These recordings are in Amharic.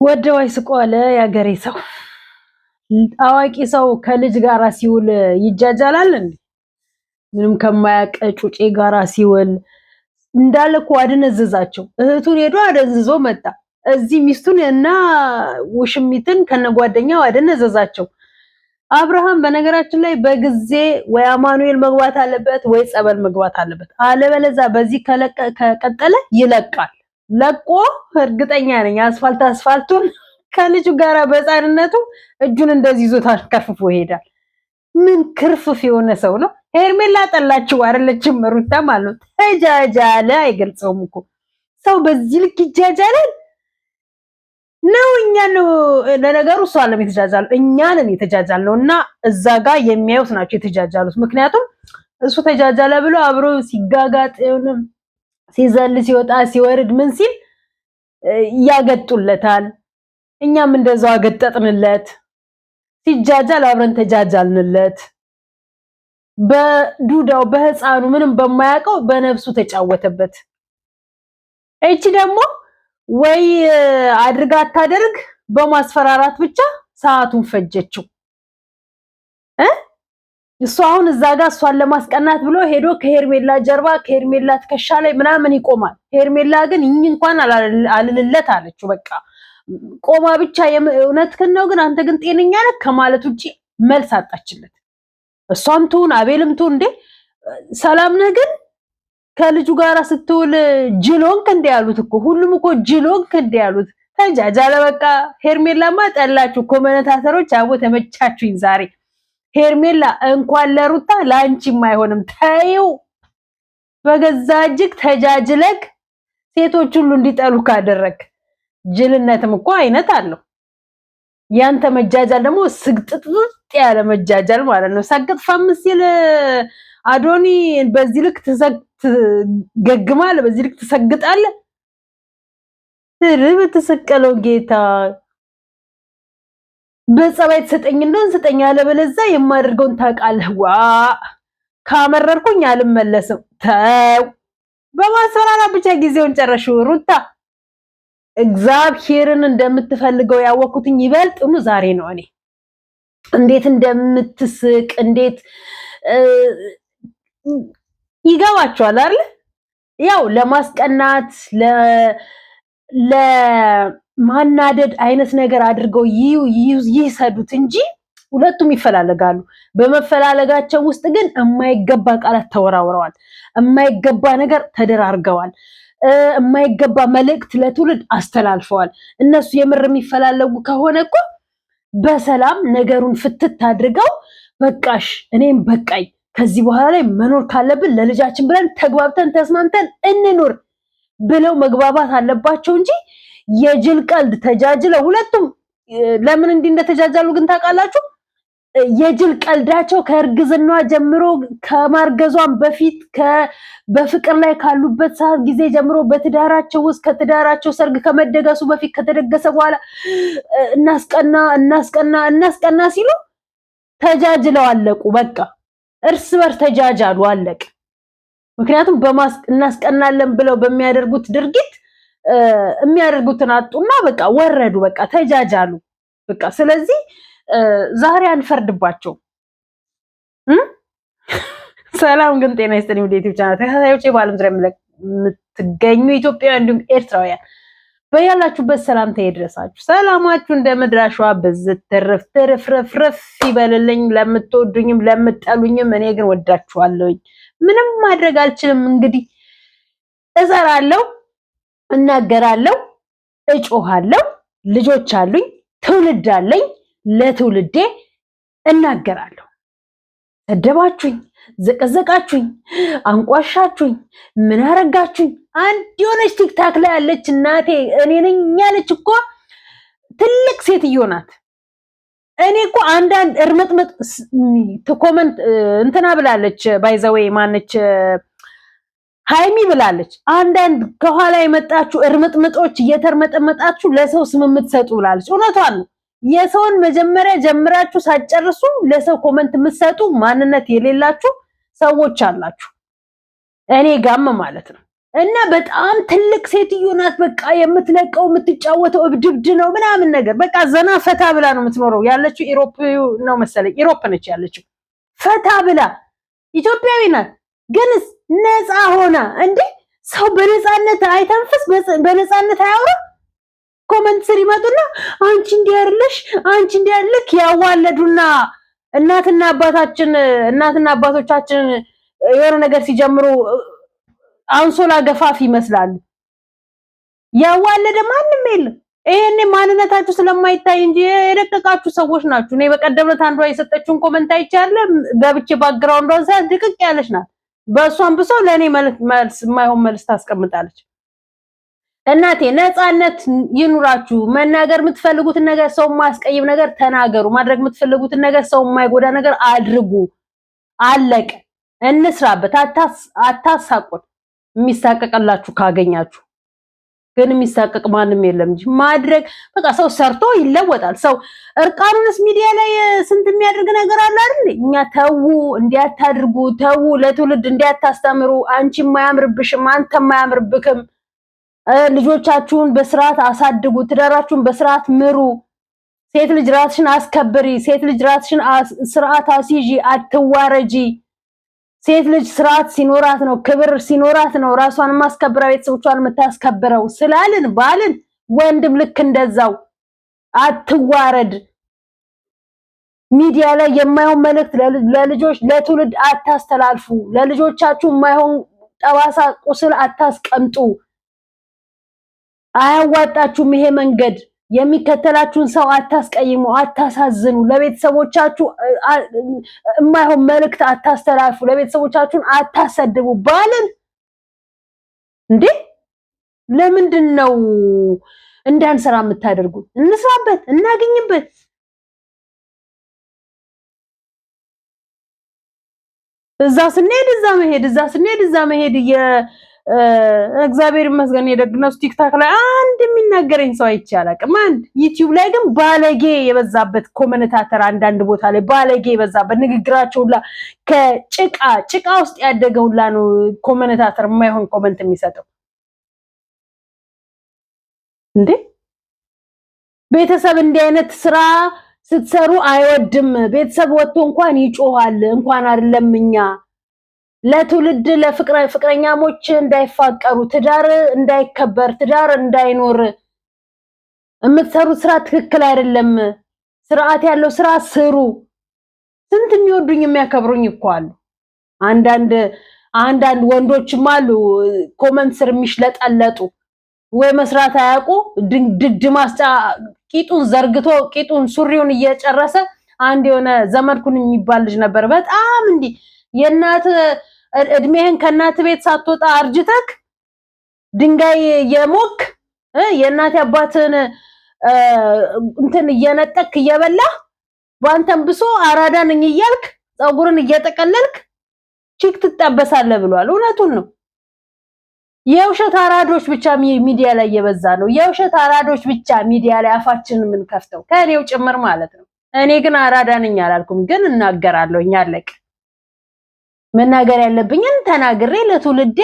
ወደው አይስቆ አለ ያገሬ ሰው። አዋቂ ሰው ከልጅ ጋራ ሲውል ይጃጃላል እንዴ? ምንም ከማያውቅ ጩጬ ጋራ ሲውል እንዳለ እኮ አደነዘዛቸው። እህቱን ሄዶ አደንዝዞ መጣ። እዚህ ሚስቱን እና ውሽሚትን ከነጓደኛው አደነዘዛቸው። አብርሃም በነገራችን ላይ በጊዜ ወይ አማኑኤል መግባት አለበት ወይ ጸበል መግባት አለበት። አለበለዚያ በዚህ ከቀጠለ ይለቃል። ለቆ እርግጠኛ ነኝ አስፋልቱን ከልጁ ጋራ በሕፃንነቱ እጁን እንደዚህ ይዞት አከፍፎ ይሄዳል። ምን ክርፍፍ የሆነ ሰው ነው። ሄርሜላ ጠላችሁ አይደለችም ሩታ ማለት ነው። ተጃጃለ አይገልጸውም እኮ ሰው በዚህ ልክ ይጃጃላል ነው። እኛ ነው ለነገሩ እሷ አለም የተጃጃሉ እኛንን የተጃጃል ነው እና እዛ ጋር የሚያዩት ናቸው የተጃጃሉት። ምክንያቱም እሱ ተጃጃለ ብሎ አብሮ ሲጋጋጥ ሲዘል ሲወጣ ሲወርድ ምን ሲል ያገጡለታል። እኛም እንደዛው አገጠጥንለት። ሲጃጃል አብረን ተጃጃልንለት። በዱዳው በህፃኑ ምንም በማያውቀው በነፍሱ ተጫወተበት። እቺ ደግሞ ወይ አድርጋ አታደርግ በማስፈራራት ብቻ ሰዓቱን ፈጀችው። እሱ አሁን እዛ ጋር እሷን ለማስቀናት ብሎ ሄዶ ከሄርሜላ ጀርባ ከሄርሜላ ትከሻ ላይ ምናምን ይቆማል። ሄርሜላ ግን ይኝ እንኳን አልልለት አለችው። በቃ ቆማ ብቻ እውነትህን ነው ግን አንተ ግን ጤነኛ ነህ ከማለት ውጪ መልስ አጣችለት። እሷም ትሁን አቤልም ትሁን እንዴ ሰላም ነህ ግን ከልጁ ጋራ ስትውል ጅሎንክ እንደ ያሉት እኮ ሁሉም እኮ ጅሎንክ እንደ ያሉት ተጃጃለ። በቃ ሄርሜላማ ጠላችሁ ኮመነታተሮች። አቦ ተመቻችሁኝ ዛሬ። ሄርሜላ እንኳን ለሩታ ላንቺም አይሆንም። ታዩ በገዛ እጅግ ተጃጅለክ ሴቶች ሁሉ እንዲጠሉ ካደረክ ጅልነትም እኮ አይነት አለው። ያንተ መጃጃል ደግሞ ስግጥጥጥ ያለ መጃጃል ማለት ነው። ሰግጥ ፈምስ ሲል አዶኒ በዚህ ልክ ገግማለ፣ በዚህ ልክ ተሰግጣለ። ትርብ ተሰቀለው ጌታ በጸባይ ተሰጠኝና እንሰጠኝ አለበለዚያ የማደርገውን ታውቃለህ። ዋ ካመረርኩኝ አልመለስም። ተው በማስፈራራት ብቻ ጊዜውን ጨረሽው ሩታ። እግዚአብሔርን እንደምትፈልገው ያወኩትኝ ይበልጥኑ ዛሬ ነው። እኔ እንዴት እንደምትስቅ እንዴት ይገባቸዋል አይደል? ያው ለማስቀናት ለማናደድ አይነት ነገር አድርገው ይሰዱት እንጂ ሁለቱም ይፈላለጋሉ። በመፈላለጋቸው ውስጥ ግን የማይገባ ቃላት ተወራውረዋል፣ የማይገባ ነገር ተደራርገዋል፣ የማይገባ መልእክት ለትውልድ አስተላልፈዋል። እነሱ የምር የሚፈላለጉ ከሆነ እኮ በሰላም ነገሩን ፍትት አድርገው በቃሽ እኔም በቃኝ ከዚህ በኋላ ላይ መኖር ካለብን ለልጃችን ብለን ተግባብተን ተስማምተን እንኖር ብለው መግባባት አለባቸው እንጂ የጅል ቀልድ ተጃጅለው ሁለቱም ለምን እንዲህ እንደተጃጃሉ ግን ታውቃላችሁ? የጅል ቀልዳቸው ከእርግዝናዋ ጀምሮ ከማርገዟን በፊት በፍቅር ላይ ካሉበት ሰዓት ጊዜ ጀምሮ በትዳራቸው ውስጥ ከትዳራቸው ሰርግ ከመደገሱ በፊት ከተደገሰ በኋላ እናስቀና ሲሉ ተጃጅለው አለቁ። በቃ እርስ በርስ ተጃጃሉ አለቅ። ምክንያቱም እናስቀናለን ብለው በሚያደርጉት ድርጊት የሚያደርጉትን አጡና በቃ ወረዱ። በቃ ተጃጃሉ። በቃ ስለዚህ ዛሬ አንፈርድባቸው። ሰላም ግን ጤና ይስጥልኝ ወደ ዩቲዩብ ቻናል ተከታታዮቼ፣ በዓለም ዙሪያ የምትገኙ ኢትዮጵያውያን እንዲሁም ኤርትራውያን በያላችሁበት ሰላምታ ይድረሳችሁ። ሰላማችሁ እንደ ምድራሽዋ ብዝት ትርፍርፍ ይበልልኝ። ለምትወዱኝም ለምትጠሉኝም እኔ ግን ወዳችኋለሁኝ። ምንም ማድረግ አልችልም። እንግዲህ እሰራለሁ፣ እናገራለሁ፣ እጮሃለሁ። ልጆች አሉኝ፣ ትውልድ አለኝ። ለትውልዴ እናገራለሁ። ሰደባችሁኝ፣ ዘቀዘቃችሁኝ፣ አንቋሻችሁኝ፣ ምን አረጋችሁኝ? አንድ የሆነች ቲክታክ ላይ ያለች እናቴ እኔ ነኝ ያለች እኮ ትልቅ ሴትዮ ናት። እኔ እኮ አንዳንድ እርምጥምጥ ኮመንት እንትና ብላለች። ባይዘዌ ማነች ሃይሚ ብላለች። አንዳንድ ከኋላ የመጣችሁ እርምጥምጦች እየተርመጠመጣችሁ ለሰው ስም የምትሰጡ ብላለች። እውነቷን ነው። የሰውን መጀመሪያ ጀምራችሁ ሳትጨርሱ ለሰው ኮመንት የምትሰጡ ማንነት የሌላችሁ ሰዎች አላችሁ። እኔ ጋም ማለት ነው። እና በጣም ትልቅ ሴትዮ ናት። በቃ የምትለቀው የምትጫወተው እብድብድ ነው ምናምን ነገር በቃ ዘና ፈታ ብላ ነው የምትኖረው። ያለችው ኢሮፕ ነው መሰለኝ፣ ኢሮፕ ነች ያለችው። ፈታ ብላ ኢትዮጵያዊ ናት፣ ግን ነፃ ሆና እንዴ ሰው በነፃነት አይተንፍስ፣ በነፃነት አያወራ። ኮመንት ስር ይመጡና አንቺ እንዲህ አይደለሽ፣ አንቺ እንዲህ አይደለክ ያዋለዱና እናትና አባቶቻችን የሆነ ነገር ሲጀምሩ አንሶላ ገፋፍ ይመስላል። ያዋለደ ማንም የለም። ይሄኔ ማንነታችሁ ስለማይታይ እንጂ የደቀቃችሁ ሰዎች ናችሁ። እኔ በቀደም ዕለት አንዷ የሰጠችውን ኮመንት አይቻለሁ። ገብቼ ባክግራውንዷን ሳይ ድቅቅ ያለች ናት። በእሷም ብሶ ለእኔ መልስ የማይሆን መልስ ታስቀምጣለች። እናቴ ነፃነት ይኑራችሁ። መናገር የምትፈልጉትን ነገር፣ ሰው የማያስቀይም ነገር ተናገሩ። ማድረግ የምትፈልጉትን ነገር፣ ሰው የማይጎዳ ነገር አድርጉ። አለቀ። እንስራበት። አታሳቁን። የሚሳቀቅላችሁ ካገኛችሁ ግን የሚሳቀቅ ማንም የለም እንጂ ማድረግ በቃ ሰው ሰርቶ ይለወጣል። ሰው እርቃኑንስ ሚዲያ ላይ ስንት የሚያደርግ ነገር አለ አይደል? እኛ ተው እንዲያታድርጉ፣ ተው ለትውልድ እንዲያታስተምሩ። አንቺ የማያምርብሽም አንተ የማያምርብክም። ልጆቻችሁን በስርዓት አሳድጉ። ትዳራችሁን በስርዓት ምሩ። ሴት ልጅ ራስሽን አስከብሪ። ሴት ልጅ ራስሽን ስርዓት አስይዢ። አትዋረጂ። ሴት ልጅ ስርዓት ሲኖራት ነው፣ ክብር ሲኖራት ነው ራሷን ማስከብራ ቤተሰቦቿን የምታስከብረው ስላልን ባልን ወንድም ልክ እንደዛው አትዋረድ። ሚዲያ ላይ የማይሆን መልእክት ለልጆች ለትውልድ አታስተላልፉ። ለልጆቻችሁ የማይሆን ጠባሳ ቁስል አታስቀምጡ። አያዋጣችሁም ይሄ መንገድ። የሚከተላችሁን ሰው አታስቀይሙ፣ አታሳዝኑ። ለቤተሰቦቻችሁ የማይሆን መልእክት አታስተላልፉ። ለቤተሰቦቻችሁን አታሰድቡ። ባልን እንዴ ለምንድን ነው እንዳንሰራ የምታደርጉት? እንስራበት፣ እናገኝበት። እዛ ስንሄድ እዛ መሄድ፣ እዛ ስንሄድ እዛ መሄድ። እግዚአብሔር ይመስገን የደግነሱ ቲክታክ ላይ አንድ የሚናገረኝ ሰው አይቼ አላውቅም። አንድ ዩቲዩብ ላይ ግን ባለጌ የበዛበት ኮሜንታተር፣ አንዳንድ ቦታ ላይ ባለጌ የበዛበት ንግግራቸው ሁላ ከጭቃ ውስጥ ያደገው ሁላ ነው ኮሜንታተር የማይሆን ኮሜንት የሚሰጠው። እንዴ ቤተሰብ እንዲህ አይነት ስራ ስትሰሩ አይወድም። ቤተሰብ ወጥቶ እንኳን ይጮሃል፣ እንኳን አይደለም እኛ ለትውልድ ለፍቅረኛሞች እንዳይፋቀሩ፣ ትዳር እንዳይከበር፣ ትዳር እንዳይኖር የምትሰሩት ስራ ትክክል አይደለም። ስርዓት ያለው ስራ ስሩ። ስንት የሚወዱኝ የሚያከብሩኝ እኮ አሉ። አንዳንድ ወንዶችም አሉ ኮመንት ስር የሚሽለጠለጡ ወይ መስራት አያውቁ። ድድ ማስጫ ቂጡን ዘርግቶ ቂጡን ሱሪውን እየጨረሰ አንድ የሆነ ዘመድኩን የሚባል ልጅ ነበር። በጣም እንዲህ የእናት እድሜህን ከእናት ቤት ሳትወጣ አርጅተክ ድንጋይ የሞክ የእናት አባትን እንትን እየነጠክ እየበላ ባንተም ብሶ አራዳ ነኝ እያልክ ፀጉርን እየጠቀለልክ ቺክ ትጣበሳለህ ብሏል። እውነቱን ነው። የውሸት አራዶች ብቻ ሚዲያ ላይ የበዛ ነው። የውሸት አራዶች ብቻ ሚዲያ ላይ አፋችንን የምንከፍተው ከኔው ጭምር ማለት ነው። እኔ ግን አራዳ ነኝ አላልኩም፣ ግን እናገራለሁ። አለቅ መናገር ያለብኝን ተናግሬ ለትውልዴ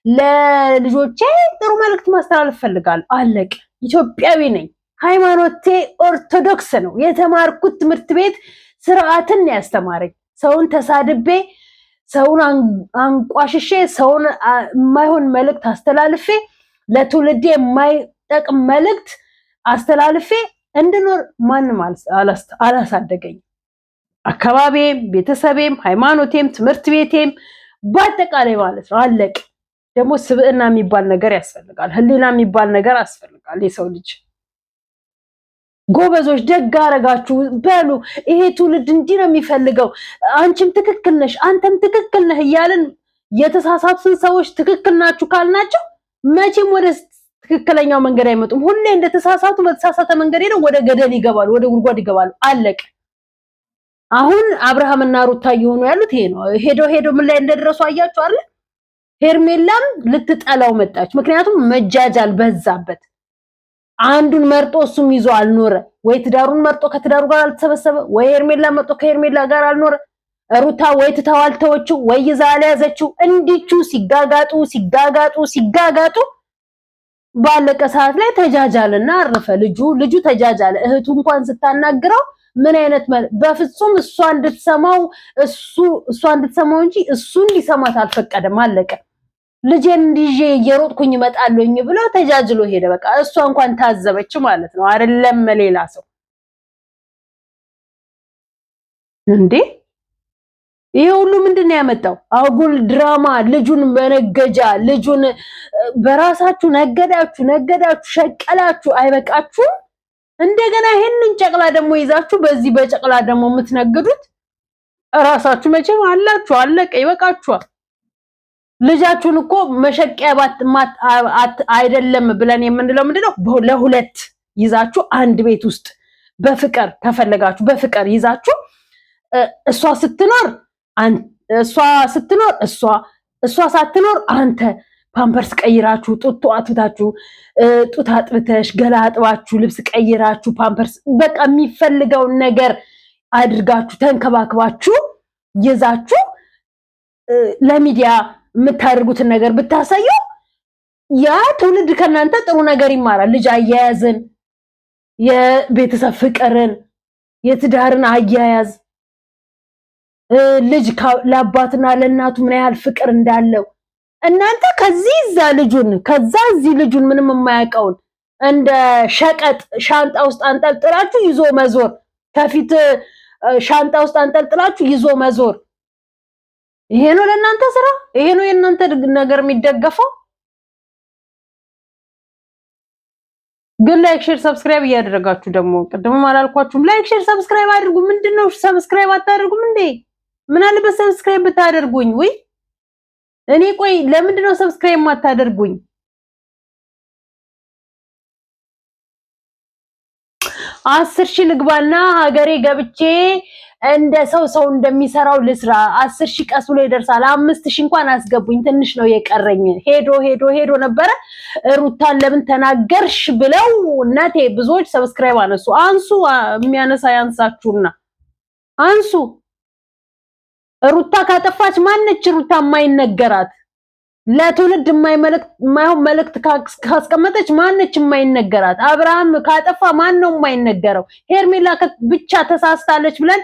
ለልጆቼ ጥሩ መልእክት ማስተላለፍ ፈልጋለሁ። አለቅ ኢትዮጵያዊ ነኝ። ሃይማኖቴ ኦርቶዶክስ ነው። የተማርኩት ትምህርት ቤት ስርዓትን ያስተማረኝ። ሰውን ተሳድቤ ሰውን አንቋሽሼ ሰውን የማይሆን መልእክት አስተላልፌ ለትውልዴ የማይጠቅም መልእክት አስተላልፌ እንድኖር ማንም አላሳደገኝም። አካባቢም፣ ቤተሰቤም፣ ሃይማኖቴም፣ ትምህርት ቤቴም በአጠቃላይ ማለት ነው። አለቅ ደግሞ ስብዕና የሚባል ነገር ያስፈልጋል። ህሊና የሚባል ነገር ያስፈልጋል። የሰው ልጅ ጎበዞች፣ ደግ አረጋችሁ በሉ። ይሄ ትውልድ እንዲህ ነው የሚፈልገው። አንቺም ትክክል ነሽ፣ አንተም ትክክል ነህ እያልን የተሳሳቱን ሰዎች ትክክል ናችሁ ካልናቸው መቼም ወደ ትክክለኛው መንገድ አይመጡም። ሁሌ እንደተሳሳቱ በተሳሳተ መንገድ ሄደው ወደ ገደል ይገባሉ፣ ወደ ጉድጓድ ይገባሉ። አለቅ አሁን አብርሃምና ሩታ እየሆኑ ያሉት ይሄ ነው። ሄዶ ምን ላይ እንደደረሱ አያችሁ አይደል? ሄርሜላም ልትጠላው መጣች። ምክንያቱም መጃጃል በዛበት። አንዱን መርጦ እሱም ይዞ አልኖረ። ወይ ትዳሩን መርጦ ከትዳሩ ጋር አልተሰበሰበ፣ ወይ ሄርሜላ መርጦ ከሄርሜላ ጋር አልኖረ። ሩታ ወይ ትተዋልተዎቹ ወይ ይዛ ያለያዘችው እንዲቹ ሲጋጋጡ ባለቀ ሰዓት ላይ ተጃጃልና አረፈ። ልጁ ተጃጃለ። እህቱ እንኳን ስታናግረው ምን አይነት በፍጹም እሷ እንድትሰማው እንጂ እሱ እንዲሰማት አልፈቀደም። አለቀ። ልጄን እንዲዤ እየሮጥኩኝ እመጣለሁኝ ብሎ ተጃጅሎ ሄደ። በቃ እሷ እንኳን ታዘበች ማለት ነው። አይደለም ሌላ ሰው እንዴ! ይሄ ሁሉ ምንድነው ያመጣው? አጉል ድራማ፣ ልጁን መነገጃ፣ ልጁን በራሳችሁ ነገዳችሁ፣ ሸቀላችሁ። አይበቃችሁም? እንደገና ይሄንን ጨቅላ ደግሞ ይዛችሁ በዚህ በጨቅላ ደግሞ የምትነግዱት እራሳችሁ መቼም አላችሁ። አለቀ። ይበቃችኋል። ልጃችሁን እኮ መሸቂያ አይደለም ብለን የምንለው ምንድነው? ለሁለት ይዛችሁ አንድ ቤት ውስጥ በፍቅር ከፈለጋችሁ በፍቅር ይዛችሁ እሷ ሳትኖር አንተ ፓምፐርስ ቀይራችሁ ጡት አጥብታችሁ ጡት አጥብተሽ ገላ አጥባችሁ ልብስ ቀይራችሁ ፓምፐርስ በቃ የሚፈልገውን ነገር አድርጋችሁ ተንከባክባችሁ ይዛችሁ ለሚዲያ የምታደርጉትን ነገር ብታሳዩ ያ ትውልድ ከናንተ ጥሩ ነገር ይማራል። ልጅ አያያዝን፣ የቤተሰብ ፍቅርን፣ የትዳርን አያያዝ ልጅ ለአባትና ለእናቱ ምን ያህል ፍቅር እንዳለው እናንተ እዚህ ልጁን ምንም የማያውቀውን እንደ ሸቀጥ ሻንጣ ውስጥ አንጠልጥላችሁ ይዞ መዞር፣ ከፊት ሻንጣ ውስጥ አንጠልጥላችሁ ይዞ መዞር። ይሄ ነው ለእናንተ ስራ? ይሄ ነው የእናንተ ነገር የሚደገፈው? ግን ላይክ ሼር ሰብስክራይብ እያደረጋችሁ ደግሞ ቅድምም አላልኳችሁም? ላይክ ሼር ሰብስክራይብ አድርጉ። ምንድነው ሰብስክራይብ አታደርጉም እንዴ? ምን አለበት ሰብስክራይብ ብታደርጉኝ? ወይ እኔ ቆይ ለምንድነው ሰብስክራይብ ማታደርጉኝ? 10,000 ልግባና ሀገሬ ገብቼ እንደ ሰው እንደሚሰራው ልስራ። 10,000 ቀስ ብሎ ይደርሳል። 5,000 እንኳን አስገቡኝ። ትንሽ ነው የቀረኝ። ሄዶ ነበረ። ሩታን ለምን ተናገርሽ ብለው እናቴ ብዙዎች ሰብስክራይብ አነሱ። አንሱ፣ የሚያነሳ ያንሳችሁና አንሱ። ሩታ ካጠፋች ማነች ሩታ የማይነገራት? ለትውልድ የማይሆን መልእክት ካስቀመጠች ማነች የማይነገራት? አብርሃም ካጠፋ ማን ነው የማይነገረው? ሄርሜላ ብቻ ተሳስታለች ብለን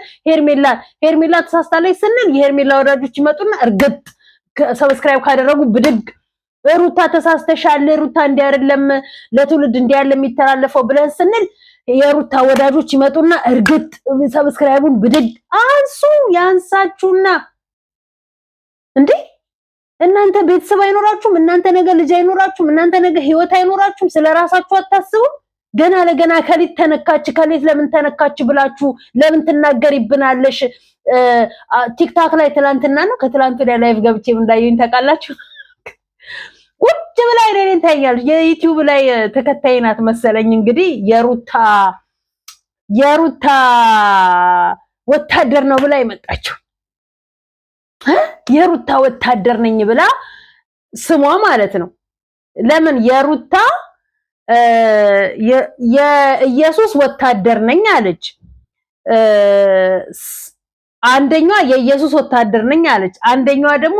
ሄርሜላ ተሳስታለች ስንል የሄርሜላ ወዳጆች ይመጡና እርግጥ ሰብስክራይብ ካደረጉ ብድግ ሩታ ተሳስተሻል፣ ሩታ እንዲህ አይደለም ለትውልድ እንዲህ ያለ የሚተላለፈው ብለን ስንል የሩታ ወዳጆች ይመጡና እርግጥ ሰብስክራይቡን ብድግ። አንሱ፣ ያንሳችሁና እንዴ እናንተ ቤተሰብ አይኖራችሁም? እናንተ ነገ ልጅ አይኖራችሁም? እናንተ ነገ ህይወት አይኖራችሁም? ስለራሳችሁ አታስቡም? ገና ለገና ከሊት ተነካች ከሊት ለምን ተነካች ብላችሁ ለምን ትናገሪብናለሽ? ቲክታክ ላይ ትላንትና ነው ከትላንት ወዲያ ላይቭ ገብቼ እንዳየኝ ታውቃላችሁ። ቁጭ ብላ እኔን ታያለች። የዩቲዩብ ላይ ተከታይ ናት መሰለኝ። እንግዲህ የሩታ ወታደር ነው ብላ የመጣችው የሩታ ወታደር ነኝ ብላ ስሟ ማለት ነው። ለምን የሩታ የኢየሱስ ወታደር ነኝ አለች። አንደኛዋ የኢየሱስ ወታደር ነኝ አለች። አንደኛዋ ደግሞ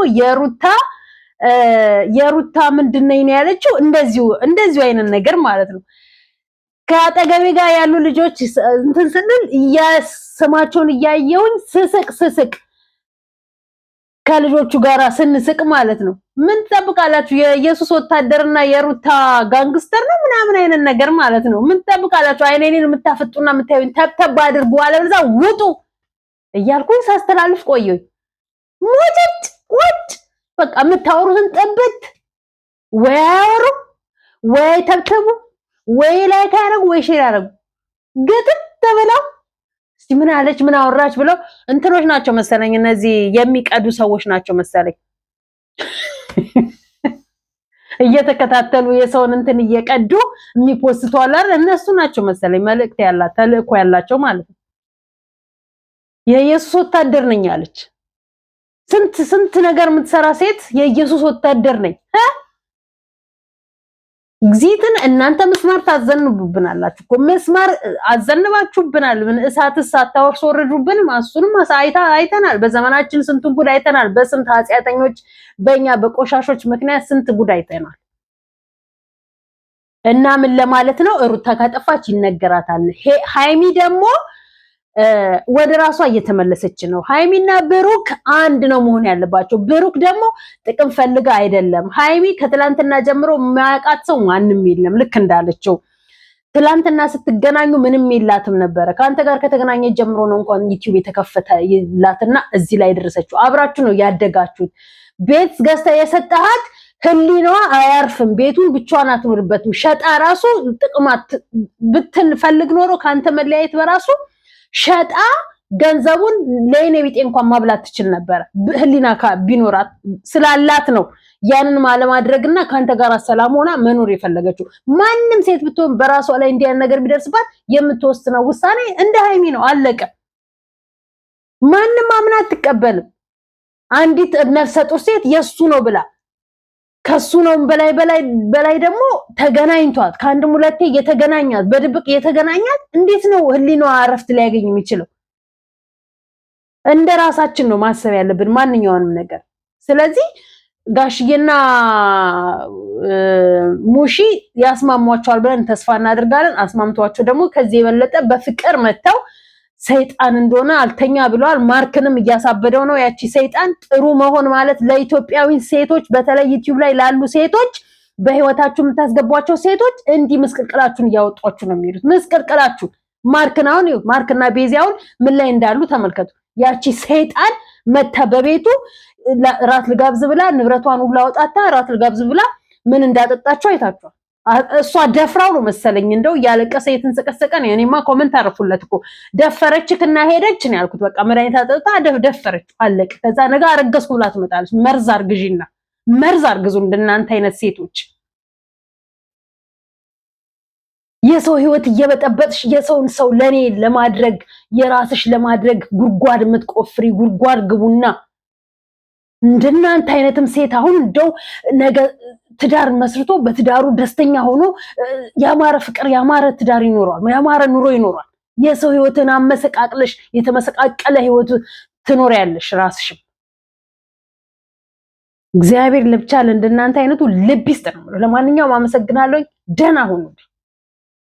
የሩታ ምንድነኝ ነው ያለችው። እንደዚሁ አይነት ነገር ማለት ነው። ከአጠገቤ ጋር ያሉ ልጆች እንትን ስንል ስማቸውን እያየሁኝ ስስቅ ከልጆቹ ጋራ ስንስቅ ማለት ነው። ምን ትጠብቃላችሁ? የኢየሱስ ወታደርና የሩታ ጋንግስተር ነው ምናምን አይነት ነገር ማለት ነው። ምን ትጠብቃላችሁ? አይኔን የምታፈጡና የምታዩኝ ተብተብ አድርጉ፣ አለበለዚያ ውጡ እያልኩኝ ሳስተላልፍ ቆየኝ። ሞጭጭ ቁጭ በቃ የምታወሩትን ጠብት ወይ አያወሩ ወይ ተብተቡ ወይ ላይ ታረጉ ወይ ሼር ያረጉ ግጥም ተብለው እስቲ ምን አለች ምን አወራች ብለው እንትኖች ናቸው መሰለኝ። እነዚህ የሚቀዱ ሰዎች ናቸው መሰለኝ። እየተከታተሉ የሰውን እንትን እየቀዱ የሚፖስቱ አላር እነሱ ናቸው መሰለኝ። መልእክት ያላቸው ተልእኮ ያላቸው ማለት ነው። የኢየሱስ ወታደር ነኝ አለች። ስንት ነገር የምትሰራ ሴት የኢየሱስ ወታደር ነኝ እግዚአብሔርን እናንተ መስማር ታዘንቡብናላችሁ እኮ መስማር አዘንባችሁብናል። ምን እሳት ሳታወርዱብን እሱንም አይተናል። በዘመናችን ስንት ጉድ አይተናል። በስንት ኃጢአተኞች በእኛ በቆሻሾች ምክንያት ስንት ጉድ አይተናል። እና ምን ለማለት ነው ሩታ ከጠፋች ይነገራታል። ሃይሚ ደግሞ ወደ ራሷ እየተመለሰች ነው። ሃይሚና ብሩክ አንድ ነው መሆን ያለባቸው። ብሩክ ደግሞ ጥቅም ፈልጋ አይደለም። ሃይሚ ከትላንትና ጀምሮ የማያውቃት ሰው ማንም የለም። ልክ እንዳለችው ትላንትና ስትገናኙ ምንም የላትም ነበረ። ከአንተ ጋር ከተገናኘ ጀምሮ ነው እንኳን ዩቲዩብ የተከፈተ ይላትና እዚህ ላይ ደረሰችው። አብራችሁ ነው ያደጋችሁት። ቤት ገዝታ የሰጠሃት ህሊናዋ አያርፍም። ቤቱን ብቻዋን አትኖርበትም። ሸጣ ራሱ ጥቅማት ብትፈልግ ኖሮ ካንተ መለያየት በራሱ ሸጣ ገንዘቡን ለኔ ቢጤ እንኳን ማብላት ትችል ነበር። ህሊና ቢኖራት ስላላት ነው ያንን ማለማድረግና ካንተ ጋር ሰላም ሆና መኖር የፈለገችው። ማንም ሴት ብትሆን በራሷ ላይ እንዲህ አይነት ነገር ቢደርስባት የምትወስነው ውሳኔ እንደ ሃይሚ ነው። አለቀ። ማንም አምና አትቀበልም። አንዲት ነፍሰ ጡር ሴት የሱ ነው ብላ ከሱ ነው በላይ ደግሞ ተገናኝቷት ከአንድም ሁለቴ የተገናኛት በድብቅ የተገናኛት እንዴት ነው ህሊናዋ አረፍት ሊያገኝ የሚችለው? እንደ ራሳችን ነው ማሰብ ያለብን ማንኛውንም ነገር። ስለዚህ ጋሽዬና ሙሺ ያስማሟቸዋል ብለን ተስፋ እናደርጋለን። አስማምቷቸው ደግሞ ከዚህ የበለጠ በፍቅር መተው ሰይጣን እንደሆነ አልተኛ ብለዋል። ማርክንም እያሳበደው ነው። ያቺ ሰይጣን ጥሩ መሆን ማለት ለኢትዮጵያዊ ሴቶች በተለይ ዩቲዩብ ላይ ላሉ ሴቶች በህይወታችሁ የምታስገቧቸው ሴቶች እንዲህ ምስቅልቅላችሁን እያወጧችሁ ነው የሚሉት። ምስቅልቅላችሁ ማርክና ቤዚያውን ምን ላይ እንዳሉ ተመልከቱ። ያቺ ሰይጣን መታ በቤቱ ራት ልጋብዝ ብላ ንብረቷን ሁሉ አወጣታ ራት ልጋብዝ ብላ ምን እንዳጠጣቸው አይታችኋል። እሷ ደፍራው ነው መሰለኝ እንደው ያለቀሰ የተንሰቀሰቀ ነው። እኔማ ኮሜንት አረፉለት እኮ ደፈረችክና ሄደች ነው ያልኩት። በቃ መድኃኒት አጠጣ ደፈረች አለቀ። ከዛ ነገ አረገዝኩ ብላ ትመጣለች። መርዝ አርግዢና መርዝ አርግዙ እንደናንተ አይነት ሴቶች። የሰው ህይወት እየበጠበጥሽ የሰውን ሰው ለኔ ለማድረግ የራስሽ ለማድረግ ጉድጓድ የምትቆፍሪ ጉድጓድ ግቡና እንደናንተ አይነትም ሴት አሁን እንደው ነገ ትዳር መስርቶ በትዳሩ ደስተኛ ሆኖ ያማረ ፍቅር ያማረ ትዳር ይኖራል፣ ያማረ ኑሮ ይኖራል። የሰው ህይወትን አመሰቃቅለሽ የተመሰቃቀለ ህይወት ትኖሪያለሽ ራስሽም። እግዚአብሔር ለብቻ ለእንደናንተ አይነቱ ልብ ይስጥ ነው። ለማንኛውም አመሰግናለሁ። ደህና ሁኑ።